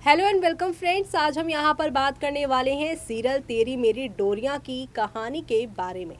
Hello and welcome friends. आज हम यहाँ पर बात करने वाले हैं सीरियल तेरी मेरी डोरियां की कहानी के बारे में।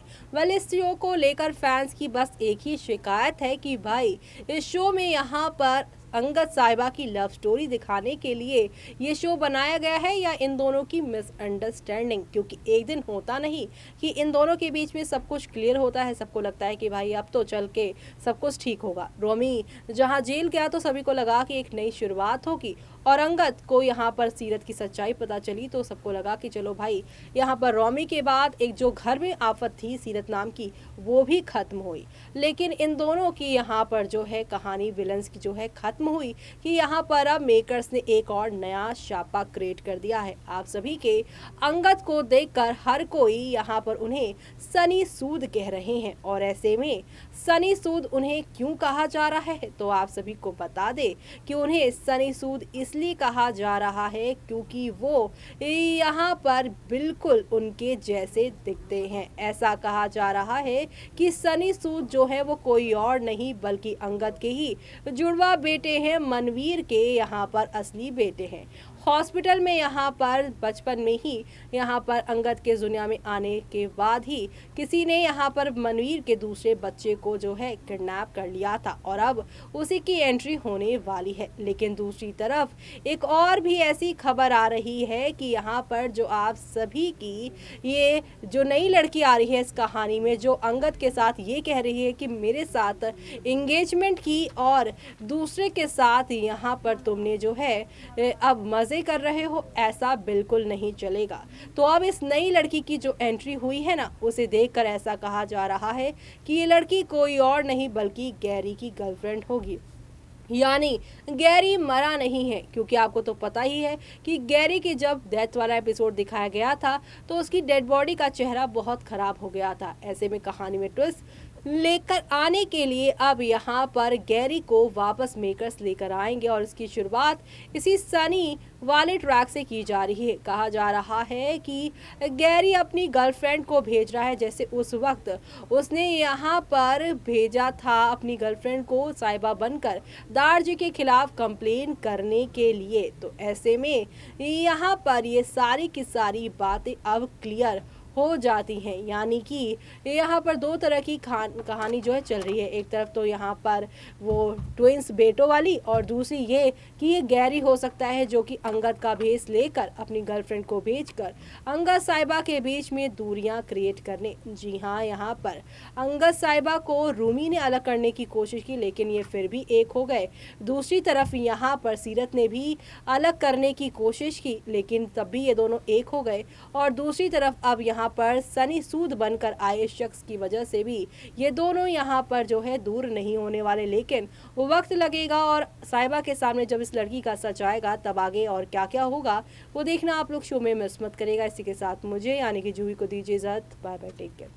इस शो को लेकर फैंस की बस एक ही शिकायत है कि भाई इस शो में यहाँ पर अंगद साहिबा की लव स्टोरी दिखाने के लिए ये शो बनाया गया है या इन दोनों की मिसअंडरस्टैंडिंग, क्योंकि एक दिन होता नहीं कि इन दोनों के बीच में सब कुछ क्लियर होता है। सबको लगता है कि भाई अब तो चल के सब कुछ ठीक होगा। रोमी जहाँ जेल गया तो सभी को लगा कि एक नई शुरुआत होगी, और अंगद को यहाँ पर सीरत की सच्चाई पता चली तो सबको लगा कि चलो भाई यहाँ पर रोमी के बाद एक जो घर में आफत थी सीरत नाम की वो भी खत्म हुई। लेकिन इन दोनों की यहाँ पर जो है कहानी विलन्स की जो है खत्म हुई कि यहाँ पर अब मेकर्स ने एक और नया शापा क्रिएट कर दिया है। आप सभी के अंगद को देखकर हर कोई यहाँ पर उन्हें सनी सूद कह रहे हैं, और ऐसे में सनी सूद उन्हें क्यों कहा जा रहा है तो आप सभी को बता दे कि उन्हें सनी सूद इसलिए कहा जा रहा है क्योंकि वो यहाँ पर बिल्कुल उनके जैसे दिखते हैं। ऐसा कहा जा रहा है कि सनी सूद जो है वो कोई और नहीं बल्कि अंगद के ही जुड़वा बेटे हैं, मनवीर के यहाँ पर असली बेटे हैं। हॉस्पिटल में यहाँ पर बचपन में ही यहाँ पर अंगद के दुनिया में आने के बाद ही किसी ने यहाँ पर मनवीर के दूसरे बच्चे को जो है किडनैप कर लिया था, और अब उसी की एंट्री होने वाली है। लेकिन दूसरी तरफ एक और भी ऐसी खबर आ रही है कि यहाँ पर जो आप सभी की ये जो नई लड़की आ रही है इस कहानी में, जो अंगद के साथ ये कह रही है कि मेरे साथ एंगेजमेंट की और दूसरे के साथ यहाँ पर तुमने जो है अब मजे कर रहे हो, ऐसा बिल्कुल नहीं चलेगा। तो अब इस नई लड़की की जो एंट्री हुई है ना, उसे देखकर ऐसा कहा जा रहा है कि ये लड़की कोई और नहीं बल्कि गैरी की गर्लफ्रेंड होगी। यानी गैरी मरा नहीं है, क्योंकि आपको तो पता ही है कि गैरी की जब डेथ वाला एपिसोड दिखाया गया था तो उसकी डेड बॉडी का चेहरा बहुत खराब हो गया था। ऐसे में कहानी में ट्विस्ट लेकर आने के लिए अब यहाँ पर गैरी को वापस मेकर्स लेकर आएंगे, और इसकी शुरुआत इसी सनी वाले ट्रैक से की जा रही है। कहा जा रहा है कि गैरी अपनी गर्लफ्रेंड को भेज रहा है, जैसे उस वक्त उसने यहाँ पर भेजा था अपनी गर्लफ्रेंड को साहिबा बनकर दार जी के खिलाफ कंप्लेन करने के लिए। तो ऐसे में यहाँ पर ये सारी की सारी बातें अब क्लियर हो जाती हैं। यानी कि यहाँ पर दो तरह की कहानी जो है चल रही है। एक तरफ तो यहाँ पर वो ट्विंस बेटों वाली, और दूसरी ये कि ये गैरी हो सकता है जो कि अंगद का भेष लेकर अपनी गर्लफ्रेंड को भेजकर अंगद साहिबा के बीच में दूरियां क्रिएट करने। जी हाँ, यहाँ पर अंगद साहिबा को रूमी ने अलग करने की कोशिश की, लेकिन ये फिर भी एक हो गए। दूसरी तरफ यहाँ पर सीरत ने भी अलग करने की कोशिश की, लेकिन तब भी ये दोनों एक हो गए। और दूसरी तरफ अब यहाँ पर सनी सूद बनकर आए शख्स की वजह से भी ये दोनों यहाँ पर जो है दूर नहीं होने वाले। लेकिन वक्त लगेगा, और साहिबा के सामने जब इस लड़की का सच आएगा तब आगे और क्या क्या होगा वो देखना आप लोग शो में मिस मत करेगा। इसी के साथ मुझे यानी कि जूही को दीजिए इजाजत। Bye bye, take care.